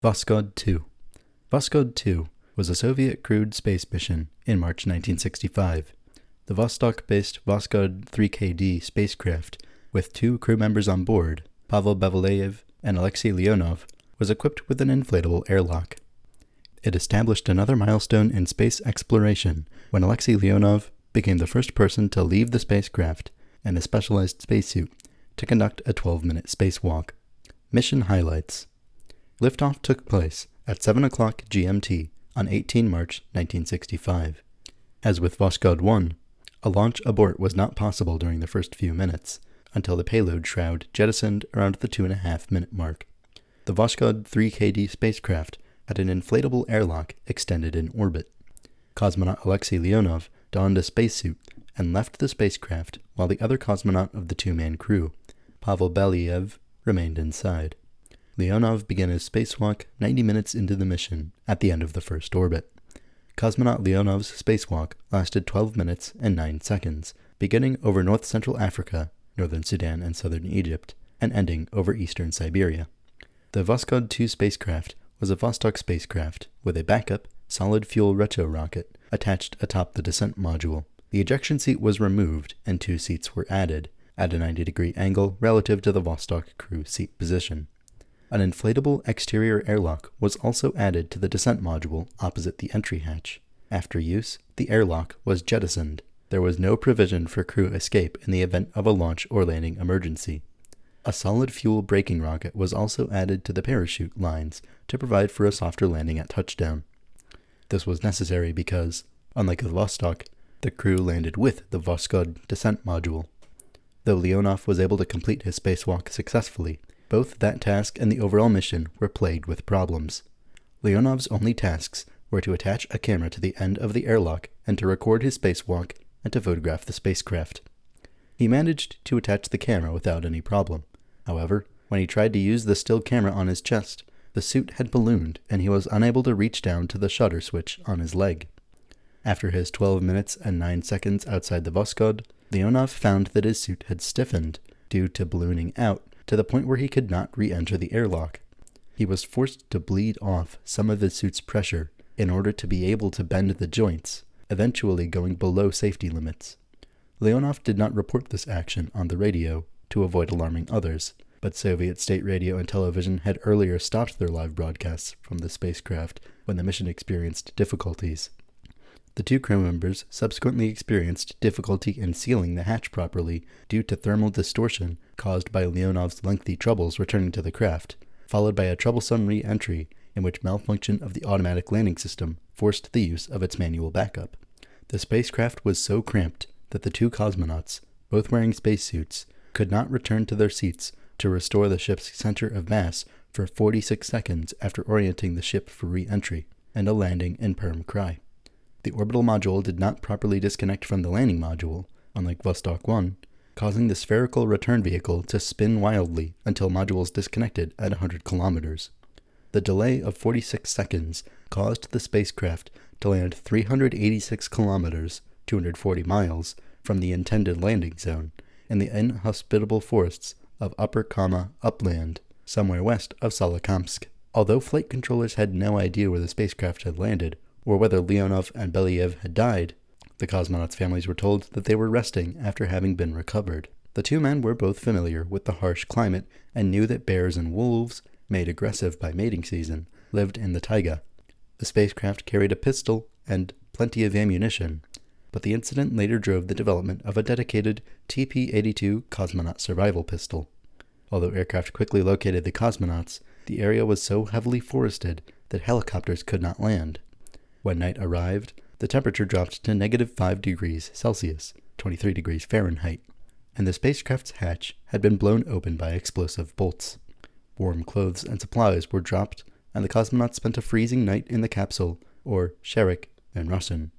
Voskhod 2. Voskhod 2 was a Soviet crewed space mission in March 1965. The Vostok-based Voskhod 3KD spacecraft, with 2 crew members on board, Pavel Belyayev and Alexei Leonov, was equipped with an inflatable airlock. It established another milestone in space exploration when Alexei Leonov became the first person to leave the spacecraft and a specialized spacesuit to conduct a 12-minute spacewalk. Mission highlights. Liftoff took place at 7 o'clock GMT on 18 March 1965. As with Voskhod 1, a launch abort was not possible during the first few minutes, until the payload shroud jettisoned around the 2.5-minute mark. The Voskhod 3KD spacecraft had an inflatable airlock extended in orbit. Cosmonaut Alexei Leonov donned a spacesuit and left the spacecraft while the other cosmonaut of the 2-man crew, Pavel Belyayev, remained inside. Leonov began his spacewalk 90 minutes into the mission at the end of the first orbit. Cosmonaut Leonov's spacewalk lasted 12 minutes and 9 seconds, beginning over north-central Africa, northern Sudan and southern Egypt, and ending over eastern Siberia. The Voskhod 2 spacecraft was a Vostok spacecraft with a backup, solid-fuel retro rocket attached atop the descent module. The ejection seat was removed and 2 seats were added, at a 90-degree angle relative to the Vostok crew seat position. An inflatable exterior airlock was also added to the descent module opposite the entry hatch. After use, the airlock was jettisoned. There was no provision for crew escape in the event of a launch or landing emergency. A solid-fuel braking rocket was also added to the parachute lines to provide for a softer landing at touchdown. This was necessary because, unlike the Vostok, the crew landed with the Voskhod descent module. Though Leonov was able to complete his spacewalk successfully, both that task and the overall mission were plagued with problems. Leonov's only tasks were to attach a camera to the end of the airlock and to record his spacewalk and to photograph the spacecraft. He managed to attach the camera without any problem. However, when he tried to use the still camera on his chest, the suit had ballooned and he was unable to reach down to the shutter switch on his leg. After his 12 minutes and 9 seconds outside the Voskhod, Leonov found that his suit had stiffened due to ballooning out to the point where he could not re-enter the airlock. He was forced to bleed off some of his suit's pressure in order to be able to bend the joints, eventually going below safety limits. Leonov did not report this action on the radio to avoid alarming others, but Soviet state radio and television had earlier stopped their live broadcasts from the spacecraft when the mission experienced difficulties. The 2 crew members subsequently experienced difficulty in sealing the hatch properly due to thermal distortion caused by Leonov's lengthy troubles returning to the craft, followed by a troublesome re-entry in which malfunction of the automatic landing system forced the use of its manual backup. The spacecraft was so cramped that the 2 cosmonauts, both wearing spacesuits, could not return to their seats to restore the ship's center of mass for 46 seconds after orienting the ship for re-entry and a landing in perm cry. The orbital module did not properly disconnect from the landing module, unlike Vostok 1, causing the spherical return vehicle to spin wildly until modules disconnected at 100 kilometers. The delay of 46 seconds caused the spacecraft to land 386 kilometers, 240 miles, from the intended landing zone in the inhospitable forests of Upper Kama upland, somewhere west of Solikamsk. Although flight controllers had no idea where the spacecraft had landed, or whether Leonov and Belyayev had died, the cosmonauts' families were told that they were resting after having been recovered. The 2 men were both familiar with the harsh climate and knew that bears and wolves, made aggressive by mating season, lived in the taiga. The spacecraft carried a pistol and plenty of ammunition, but the incident later drove the development of a dedicated TP-82 cosmonaut survival pistol. Although aircraft quickly located the cosmonauts, the area was so heavily forested that helicopters could not land. When night arrived, the temperature dropped to -5 degrees Celsius, 23 degrees Fahrenheit, and the spacecraft's hatch had been blown open by explosive bolts. Warm clothes and supplies were dropped, and the cosmonauts spent a freezing night in the capsule, or sherik in Russian.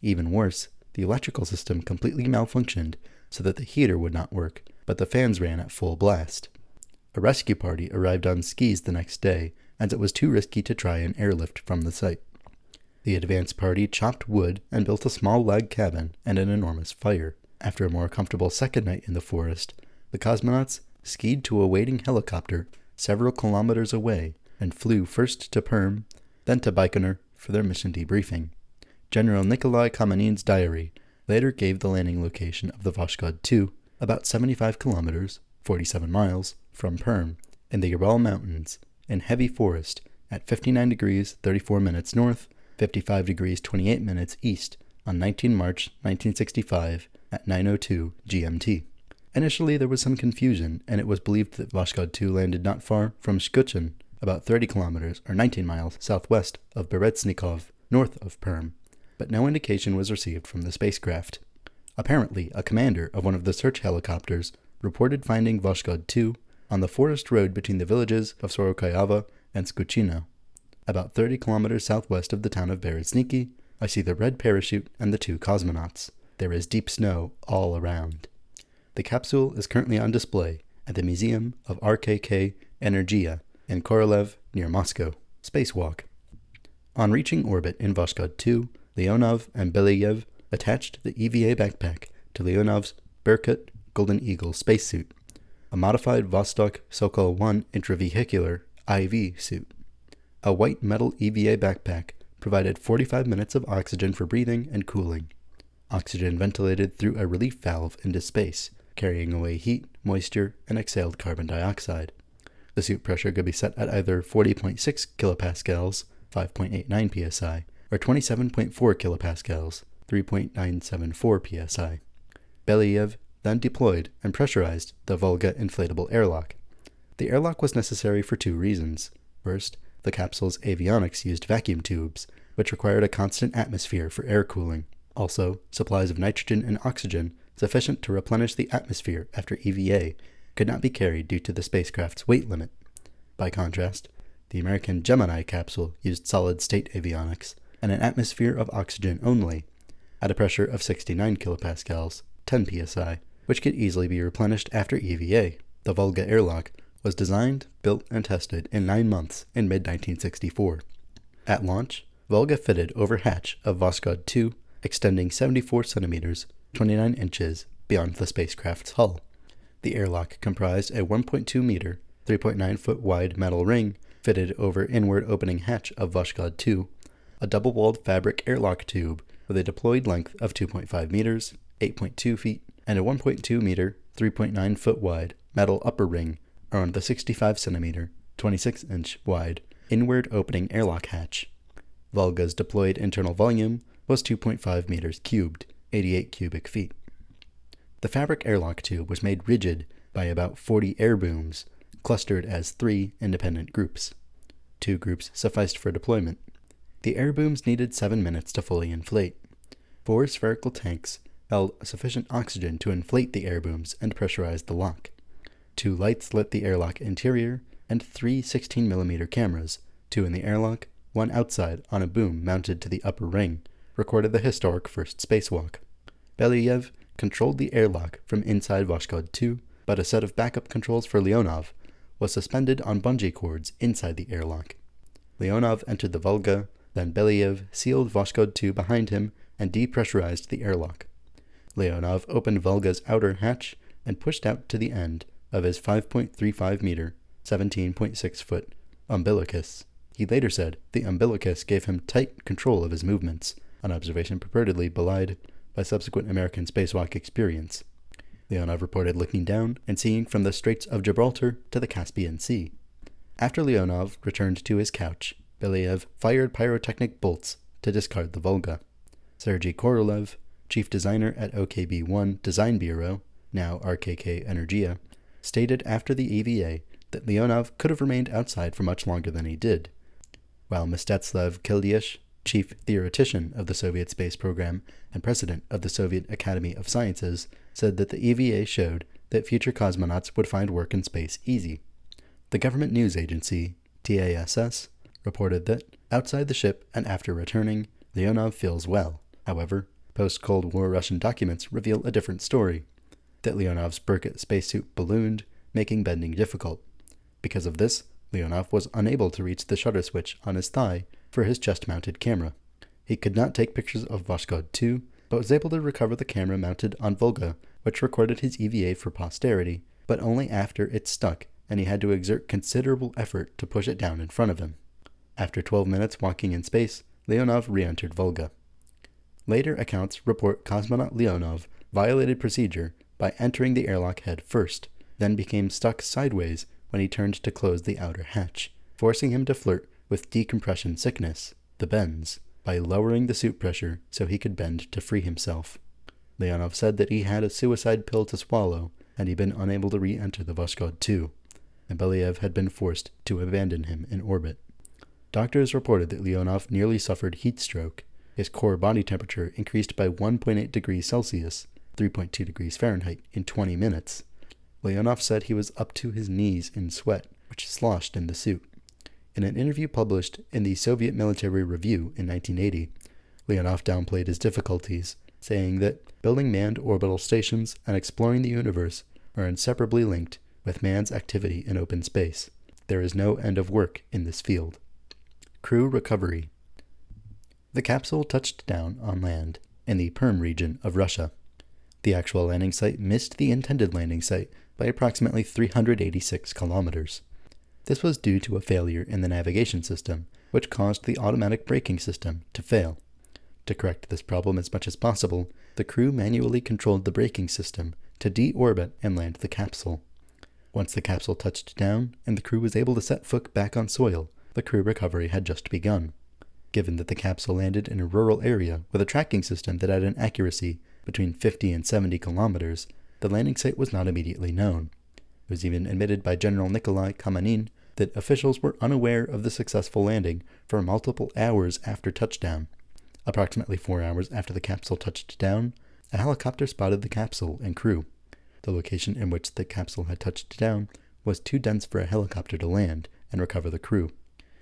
Even worse, the electrical system completely malfunctioned so that the heater would not work, but the fans ran at full blast. A rescue party arrived on skis the next day, as it was too risky to try an airlift from the site. The advance party chopped wood and built a small log cabin and an enormous fire. After a more comfortable second night in the forest, the cosmonauts skied to a waiting helicopter several kilometers away and flew first to Perm, then to Baikonur for their mission debriefing. General Nikolai Kamenin's diary later gave the landing location of the Voskhod 2 about 75 kilometers, 47 miles, from Perm, in the Ural Mountains, in heavy forest, at 59 degrees 34 minutes north, 55 degrees 28 minutes east, on 19 March 1965 at 9:02 GMT. Initially there was some confusion, and it was believed that Voskhod 2 landed not far from Shkuchin, about 30 kilometers or 19 miles southwest of Bereznikov, north of Perm, but no indication was received from the spacecraft. Apparently, a commander of one of the search helicopters reported finding Voskhod 2 on the forest road between the villages of Sorokayava and Skuchino. About 30 kilometers southwest of the town of Berezniki, I see the red parachute and the 2 cosmonauts. There is deep snow all around. The capsule is currently on display at the Museum of RKK Energia in Korolev, near Moscow. Spacewalk. On reaching orbit in Voskhod 2, Leonov and Belyayev attached the EVA backpack to Leonov's Berkut Golden Eagle spacesuit, a modified Vostok Sokol-1 intravehicular IV suit. A white metal EVA backpack provided 45 minutes of oxygen for breathing and cooling. Oxygen ventilated through a relief valve into space, carrying away heat, moisture, and exhaled carbon dioxide. The suit pressure could be set at either 40.6 kilopascals, 5.89 psi, or 27.4 kilopascals, 3.974 psi. Belyayev then deployed and pressurized the Volga inflatable airlock. The airlock was necessary for 2 reasons. First, the capsule's avionics used vacuum tubes, which required a constant atmosphere for air cooling. Also, supplies of nitrogen and oxygen sufficient to replenish the atmosphere after EVA could not be carried due to the spacecraft's weight limit. By contrast, the American Gemini capsule used solid-state avionics and an atmosphere of oxygen only, at a pressure of 69 kilopascals, 10 psi, which could easily be replenished after EVA. The Volga airlock was designed, built, and tested in 9 months in mid-1964. At launch, Volga fitted over hatch of Voskhod 2, extending 74 centimeters, 29 inches, beyond the spacecraft's hull. The airlock comprised a 1.2-meter, 3.9-foot wide metal ring fitted over inward opening hatch of Voskhod 2, a double-walled fabric airlock tube with a deployed length of 2.5 meters, 8.2 feet, and a 1.2-meter, 3.9-foot wide metal upper ring around the 65-centimeter, 26-inch wide inward opening airlock hatch. Volga's deployed internal volume was 2.5 meters cubed, 88 cubic feet. The fabric airlock tube was made rigid by about 40 air booms, clustered as 3 independent groups. 2 groups sufficed for deployment. The air booms needed 7 minutes to fully inflate. 4 spherical tanks held sufficient oxygen to inflate the air booms and pressurize the lock. 2 lights lit the airlock interior, and 3 16mm cameras, 2 in the airlock, 1 outside on a boom mounted to the upper ring, recorded the historic first spacewalk. Belyayev controlled the airlock from inside Voskhod 2, but a set of backup controls for Leonov was suspended on bungee cords inside the airlock. Leonov entered the Volga, then Belyayev sealed Voskhod 2 behind him and depressurized the airlock. Leonov opened Volga's outer hatch and pushed out to the end of his 5.35-meter, 17.6-foot umbilicus. He later said the umbilicus gave him tight control of his movements, an observation purportedly belied by subsequent American spacewalk experience. Leonov reported looking down and seeing from the Straits of Gibraltar to the Caspian Sea. After Leonov returned to his couch, Belyayev fired pyrotechnic bolts to discard the Volga. Sergei Korolev, chief designer at OKB-1 Design Bureau, now RKK Energia, stated after the EVA that Leonov could have remained outside for much longer than he did, while Mstislav Kildish, chief theoretician of the Soviet space program and president of the Soviet Academy of Sciences, said that the EVA showed that future cosmonauts would find work in space easy. The government news agency, TASS, reported that, outside the ship and after returning, Leonov feels well. However, post-Cold War Russian documents reveal a different story, that Leonov's Berkut spacesuit ballooned, making bending difficult. Because of this, Leonov was unable to reach the shutter switch on his thigh for his chest-mounted camera. He could not take pictures of Voskhod 2, but was able to recover the camera mounted on Volga, which recorded his EVA for posterity, but only after it stuck and he had to exert considerable effort to push it down in front of him. After 12 minutes walking in space, Leonov re-entered Volga. Later accounts report cosmonaut Leonov violated procedure by entering the airlock head first, then became stuck sideways when he turned to close the outer hatch, forcing him to flirt with decompression sickness, the bends, by lowering the suit pressure so he could bend to free himself. Leonov said that he had a suicide pill to swallow, and he'd been unable to re-enter the Voskhod 2, and Belyayev had been forced to abandon him in orbit. Doctors reported that Leonov nearly suffered heat stroke. His core body temperature increased by 1.8 degrees Celsius, 3.2 degrees Fahrenheit, in 20 minutes. Leonov said he was up to his knees in sweat, which sloshed in the suit. In an interview published in the Soviet Military Review in 1980, Leonov downplayed his difficulties, saying that building manned orbital stations and exploring the universe are inseparably linked with man's activity in open space. There is no end of work in this field. Crew recovery. The capsule touched down on land in the Perm region of Russia. The actual landing site missed the intended landing site by approximately 386 kilometers. This was due to a failure in the navigation system, which caused the automatic braking system to fail. To correct this problem as much as possible, the crew manually controlled the braking system to deorbit and land the capsule. Once the capsule touched down and the crew was able to set foot back on soil, the crew recovery had just begun. Given that the capsule landed in a rural area with a tracking system that had an accuracy between 50 and 70 kilometers, the landing site was not immediately known. It was even admitted by General Nikolai Kamanin that officials were unaware of the successful landing for multiple hours after touchdown. Approximately 4 hours after the capsule touched down, a helicopter spotted the capsule and crew. The location in which the capsule had touched down was too dense for a helicopter to land and recover the crew.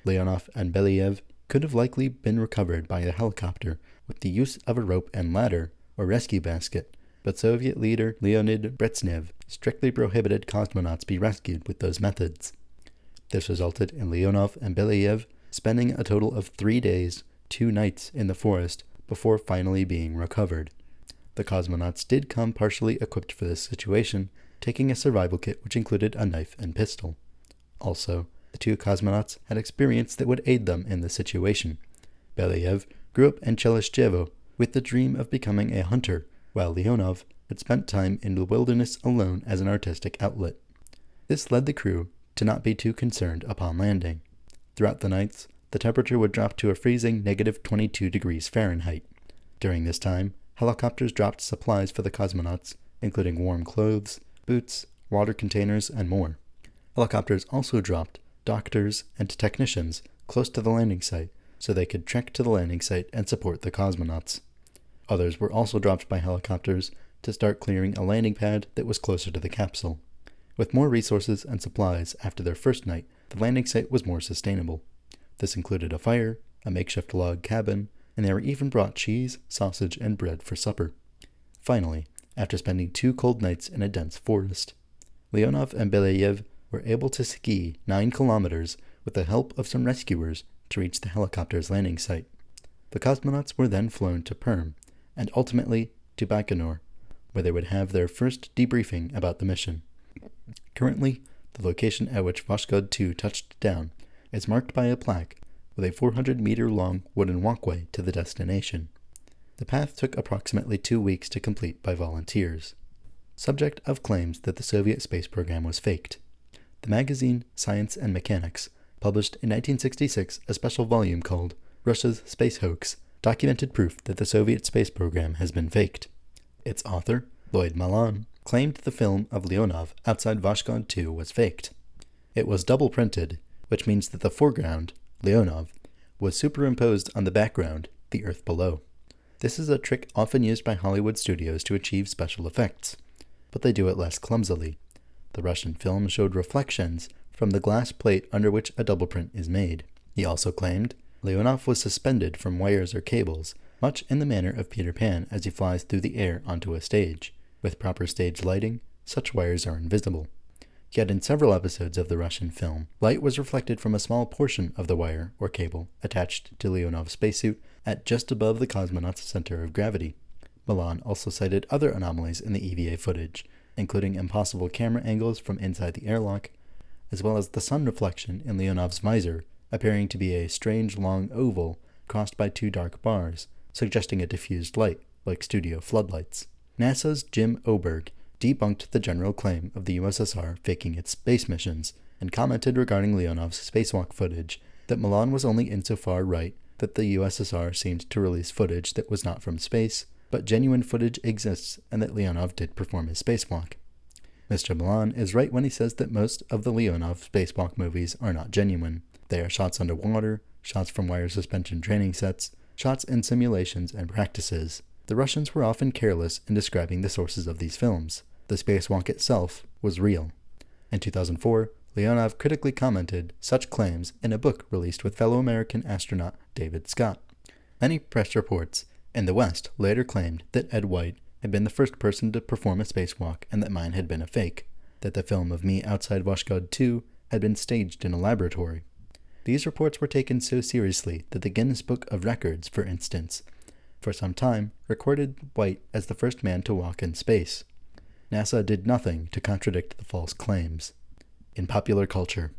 Leonov and Belyayev could have likely been recovered by a helicopter with the use of a rope and ladder or rescue basket, but Soviet leader Leonid Brezhnev strictly prohibited cosmonauts be rescued with those methods. This resulted in Leonov and Belyayev spending a total of 3 days, 2 nights in the forest before finally being recovered. The cosmonauts did come partially equipped for this situation, taking a survival kit which included a knife and pistol. Also, the 2 cosmonauts had experience that would aid them in the situation. Belyayev grew up in Cheleshchevo with the dream of becoming a hunter, while Leonov had spent time in the wilderness alone as an artistic outlet. This led the crew to not be too concerned upon landing. Throughout the nights, the temperature would drop to a freezing -22 degrees Fahrenheit. During this time, helicopters dropped supplies for the cosmonauts, including warm clothes, boots, water containers, and more. Helicopters also dropped doctors and technicians close to the landing site so they could trek to the landing site and support the cosmonauts. Others were also dropped by helicopters to start clearing a landing pad that was closer to the capsule. With more resources and supplies after their first night, the landing site was more sustainable. This included a fire, a makeshift log cabin, and they were even brought cheese, sausage, and bread for supper. Finally, after spending 2 cold nights in a dense forest, Leonov and Belyayev were able to ski 9 kilometers with the help of some rescuers to reach the helicopter's landing site. The cosmonauts were then flown to Perm, and ultimately to Baikonur, where they would have their first debriefing about the mission. Currently, the location at which Voskhod 2 touched down is marked by a plaque with a 400-meter-long wooden walkway to the destination. The path took approximately 2 weeks to complete by volunteers. Subject of claims that the Soviet space program was faked. The magazine Science and Mechanics published in 1966 a special volume called Russia's Space Hoax, documented proof that the Soviet space program has been faked. Its author, Lloyd Malan, claimed the film of Leonov outside Voskhod 2 was faked. It was double printed, which means that the foreground, Leonov, was superimposed on the background, the Earth below. This is a trick often used by Hollywood studios to achieve special effects, but they do it less clumsily. The Russian film showed reflections from the glass plate under which a double print is made. He also claimed Leonov was suspended from wires or cables, much in the manner of Peter Pan as he flies through the air onto a stage. With proper stage lighting, such wires are invisible. Yet in several episodes of the Russian film, light was reflected from a small portion of the wire or cable attached to Leonov's spacesuit at just above the cosmonaut's center of gravity. Milan also cited other anomalies in the EVA footage, including impossible camera angles from inside the airlock, as well as the sun reflection in Leonov's visor, appearing to be a strange long oval crossed by two dark bars, suggesting a diffused light, like studio floodlights. NASA's Jim Oberg debunked the general claim of the USSR faking its space missions, and commented regarding Leonov's spacewalk footage that Milan was only insofar right that the USSR seemed to release footage that was not from space, but genuine footage exists and that Leonov did perform his spacewalk. Mr. Milan is right when he says that most of the Leonov spacewalk movies are not genuine. They are shots underwater, shots from wire suspension training sets, shots in simulations and practices. The Russians were often careless in describing the sources of these films. The spacewalk itself was real. In 2004, Leonov critically commented such claims in a book released with fellow American astronaut David Scott. Many press reports in the West later claimed that Ed White had been the first person to perform a spacewalk and that mine had been a fake, that the film of me outside Voskhod 2 had been staged in a laboratory. These reports were taken so seriously that the Guinness Book of Records, for instance, for some time recorded White as the first man to walk in space. NASA did nothing to contradict the false claims. In popular culture,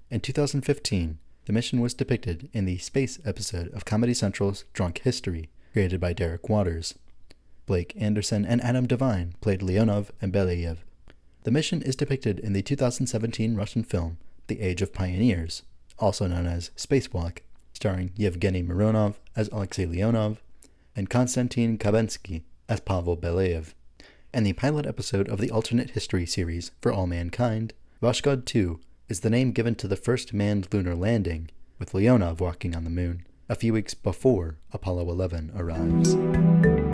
in 2015, the mission was depicted in the Space episode of Comedy Central's Drunk History, created by Derek Waters. Blake Anderson and Adam Devine played Leonov and Belyayev. The mission is depicted in the 2017 Russian film The Age of Pioneers, also known as Spacewalk, starring Yevgeny Mironov as Alexei Leonov and Konstantin Kabensky as Pavel Belyayev. In the pilot episode of the alternate history series For All Mankind, Voskhod 2 is the name given to the first manned lunar landing, with Leonov walking on the moon a few weeks before Apollo 11 arrives.